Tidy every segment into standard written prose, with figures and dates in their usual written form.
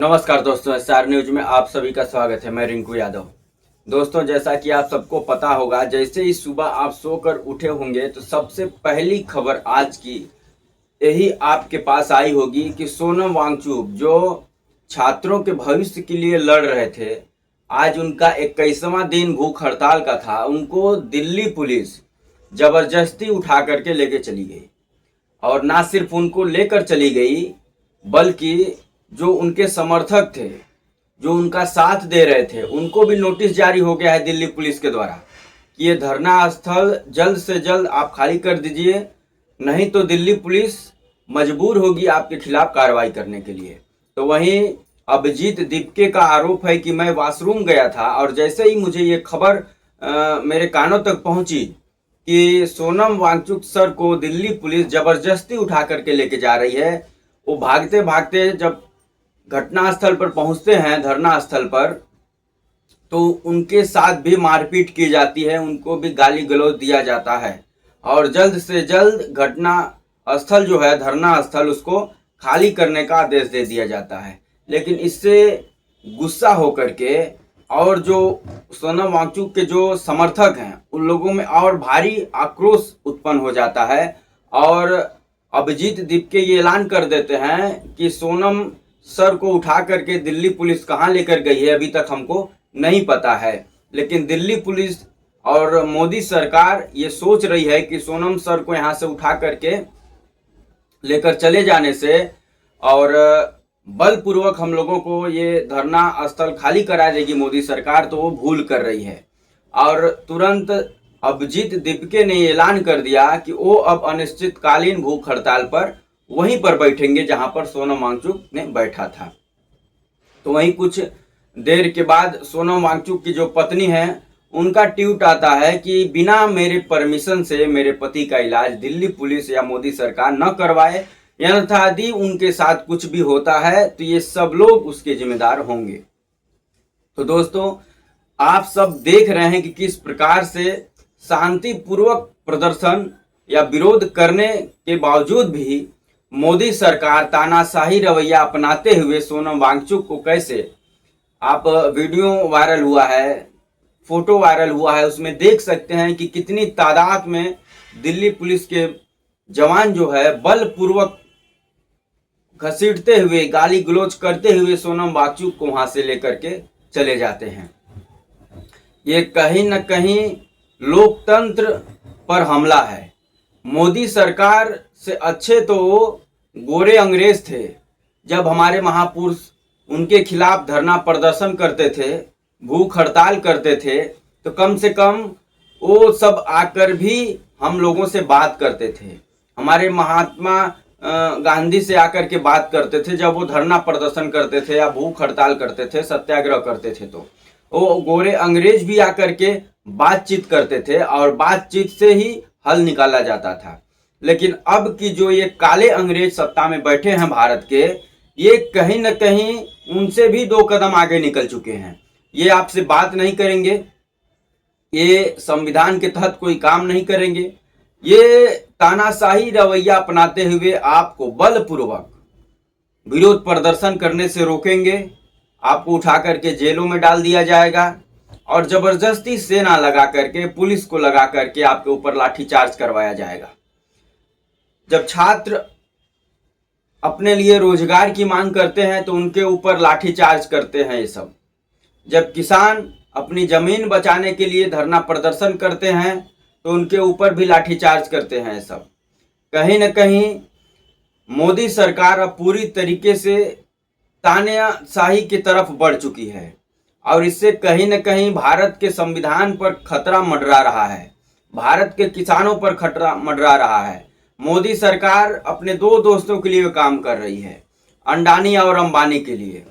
नमस्कार दोस्तों, star news में आप सभी का स्वागत है। मैं रिंकू यादव। दोस्तों, जैसा कि आप सबको पता होगा, जैसे ही सुबह आप सोकर उठे होंगे तो सबसे पहली खबर आज की यही आपके पास आई होगी कि सोनम वांगचुक जो छात्रों के भविष्य के लिए लड़ रहे थे, आज उनका 21वां दिन भूख हड़ताल का था। उनको दिल्ली पुलिस जबरदस्ती उठा करके लेके चली गई। और ना सिर्फ उनको लेकर चली गई, बल्कि जो उनके समर्थक थे, जो उनका साथ दे रहे थे, उनको भी नोटिस जारी हो गया है दिल्ली पुलिस के द्वारा कि ये धरना स्थल जल्द से जल्द आप खाली कर दीजिए, नहीं तो दिल्ली पुलिस मजबूर होगी आपके खिलाफ कार्रवाई करने के लिए। तो वहीं अभिजीत दीपके का आरोप है कि मैं वॉशरूम गया था और जैसे ही मुझे ये खबर मेरे कानों तक पहुंची कि सोनम वांगचुक सर को दिल्ली पुलिस जबरदस्ती उठा करके लेके जा रही है, वो भागते भागते जब घटनास्थल पर पहुंचते हैं, धरना स्थल पर, तो उनके साथ भी मारपीट की जाती है, उनको भी गाली गलौज दिया जाता है और जल्द से जल्द घटना स्थल जो है, धरना स्थल, उसको खाली करने का आदेश दे दिया जाता है। लेकिन इससे गुस्सा होकर के और जो सोनम वांगचुक के जो समर्थक हैं, उन लोगों में और भारी आक्रोश उत्पन्न हो जाता है और अभिजीत दीपके ये ऐलान कर देते हैं कि सोनम सर को उठा करके दिल्ली पुलिस कहाँ लेकर गई है अभी तक हमको नहीं पता है। लेकिन दिल्ली पुलिस और मोदी सरकार ये सोच रही है कि सोनम सर को यहाँ से उठा करके लेकर चले जाने से और बलपूर्वक हम लोगों को ये धरना स्थल खाली करा देगी मोदी सरकार, तो वो भूल कर रही है। और तुरंत अभिजीत दीपके ने ऐलान कर दिया कि वो अब अनिश्चितकालीन भूख हड़ताल पर वहीं पर बैठेंगे जहां पर सोनम वांगचुक ने बैठा था। तो वहीं कुछ देर के बाद सोनम वांगचुक की जो पत्नी है, उनका ट्वीट आता है कि बिना मेरे परमिशन से मेरे पति का इलाज दिल्ली पुलिस या मोदी सरकार न करवाए, अन्यथा यदि उनके साथ कुछ भी होता है तो ये सब लोग उसके जिम्मेदार होंगे। तो दोस्तों, आप सब देख रहे हैं कि किस प्रकार से शांतिपूर्वक प्रदर्शन या विरोध करने के बावजूद भी मोदी सरकार तानाशाही रवैया अपनाते हुए सोनम वांगचुक को कैसे, आप वीडियो वायरल हुआ है, फोटो वायरल हुआ है, उसमें देख सकते हैं कि कितनी तादाद में दिल्ली पुलिस के जवान जो है बलपूर्वक घसीटते हुए, गाली गलौज करते हुए सोनम वांगचुक को वहां से लेकर के चले जाते हैं। ये कहीं न कहीं लोकतंत्र पर हमला है। मोदी सरकार से अच्छे तो वो गोरे अंग्रेज थे। जब हमारे महापुरुष उनके खिलाफ धरना प्रदर्शन करते थे, भूख हड़ताल करते थे, तो कम से कम वो सब आकर भी हम लोगों से बात करते थे। हमारे महात्मा गांधी से आकर के बात करते थे जब वो धरना प्रदर्शन करते थे या भूख हड़ताल करते थे, सत्याग्रह करते थे, तो वो गोरे अंग्रेज भी आकर के बातचीत करते थे और बातचीत से ही हल निकाला जाता था। लेकिन अब की जो ये काले अंग्रेज सत्ता में बैठे हैं भारत के, ये कहीं न कहीं उनसे भी 2 कदम आगे निकल चुके हैं। ये आपसे बात नहीं करेंगे, ये संविधान के तहत कोई काम नहीं करेंगे, ये तानाशाही रवैया अपनाते हुए आपको बलपूर्वक विरोध प्रदर्शन करने से रोकेंगे, आपको उठा करके जेलों में डाल दिया जाएगा और जबरदस्ती सेना लगा करके, पुलिस को लगा करके आपके ऊपर लाठीचार्ज करवाया जाएगा। जब छात्र अपने लिए रोजगार की मांग करते हैं तो उनके ऊपर लाठीचार्ज करते हैं ये सब। जब किसान अपनी जमीन बचाने के लिए धरना प्रदर्शन करते हैं तो उनके ऊपर भी लाठीचार्ज करते हैं ये सब। कहीं न कहीं मोदी सरकार अब पूरी तरीके से तानाशाही की तरफ बढ़ चुकी है और इससे कहीं न कहीं भारत के संविधान पर खतरा मंडरा रहा है, भारत के किसानों पर खतरा मंडरा रहा है। मोदी सरकार अपने 2 दोस्तों के लिए काम कर रही है, अडानी और अंबानी के लिए।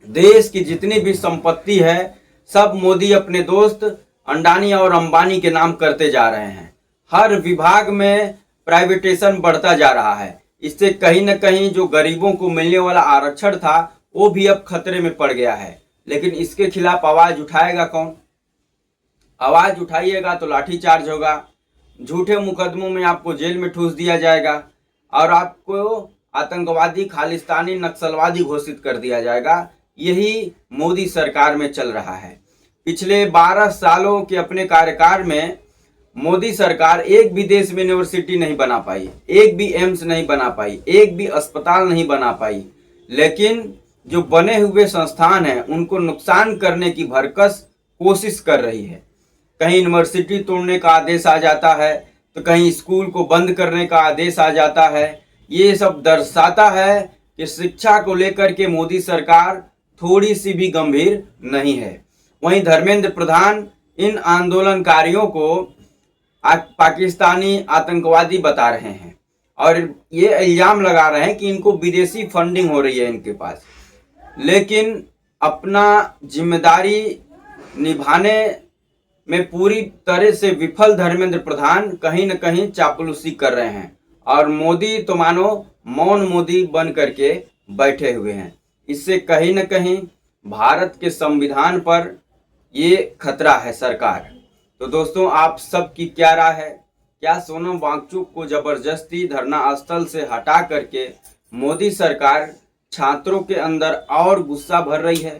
देश की जितनी भी संपत्ति है सब मोदी अपने दोस्त अडानी और अंबानी के नाम करते जा रहे हैं। हर विभाग में प्राइवेटेशन बढ़ता जा रहा है। इससे कहीं न कहीं जो गरीबों को मिलने वाला आरक्षण था वो भी अब खतरे में पड़ गया है। लेकिन इसके खिलाफ आवाज उठाएगा कौन? आवाज उठाइएगा तो लाठीचार्ज होगा, झूठे मुकदमों में आपको जेल में ठूस दिया जाएगा और आपको आतंकवादी, खालिस्तानी, नक्सलवादी घोषित कर दिया जाएगा। यही मोदी सरकार में चल रहा है। पिछले 12 सालों के अपने कार्यकाल में मोदी सरकार एक भी देश में यूनिवर्सिटी नहीं बना पाई, एक भी एम्स नहीं बना पाई, एक भी अस्पताल नहीं बना पाई, लेकिन जो बने हुए संस्थान हैं उनको नुकसान करने की भरकस कोशिश कर रही है। कहीं यूनिवर्सिटी तोड़ने का आदेश आ जाता है तो कहीं स्कूल को बंद करने का आदेश आ जाता है। ये सब दर्शाता है कि शिक्षा को लेकर के मोदी सरकार थोड़ी सी भी गंभीर नहीं है। वहीं धर्मेंद्र प्रधान इन आंदोलनकारियों को पाकिस्तानी आतंकवादी बता रहे हैं और ये इल्जाम लगा रहे हैं कि इनको विदेशी फंडिंग हो रही है इनके पास। लेकिन अपना जिम्मेदारी निभाने में पूरी तरह से विफल धर्मेंद्र प्रधान कहीं न कहीं चापलूसी कर रहे हैं और मोदी तो मानो मौन मोदी बन करके बैठे हुए हैं। इससे कहीं न कहीं भारत के संविधान पर ये खतरा है सरकार। तो दोस्तों, आप सबकी क्या राय है? क्या सोनम वांगचुक को जबरदस्ती धरना स्थल से हटा करके मोदी सरकार छात्रों के अंदर और गुस्सा भर रही है?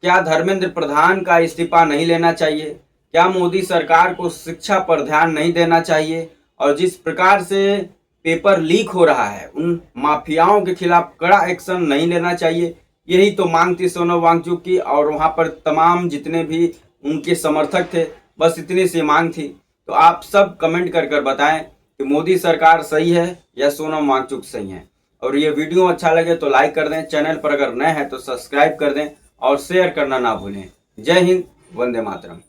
क्या धर्मेंद्र प्रधान का इस्तीफा नहीं लेना चाहिए? क्या मोदी सरकार को शिक्षा पर ध्यान नहीं देना चाहिए? और जिस प्रकार से पेपर लीक हो रहा है उन माफियाओं के खिलाफ कड़ा एक्शन नहीं लेना चाहिए? यही तो मांग थी सोनम वांगचुक की और वहां पर तमाम जितने भी उनके समर्थक थे, बस इतनी सी मांग थी। तो आप सब कमेंट कर कर बताएं कि मोदी सरकार सही है या सोनम वांगचुक सही है। और ये वीडियो अच्छा लगे तो लाइक कर दें, चैनल पर अगर नए हैं तो सब्सक्राइब कर दें और शेयर करना ना भूलें। जय हिंद, वंदे मातरम।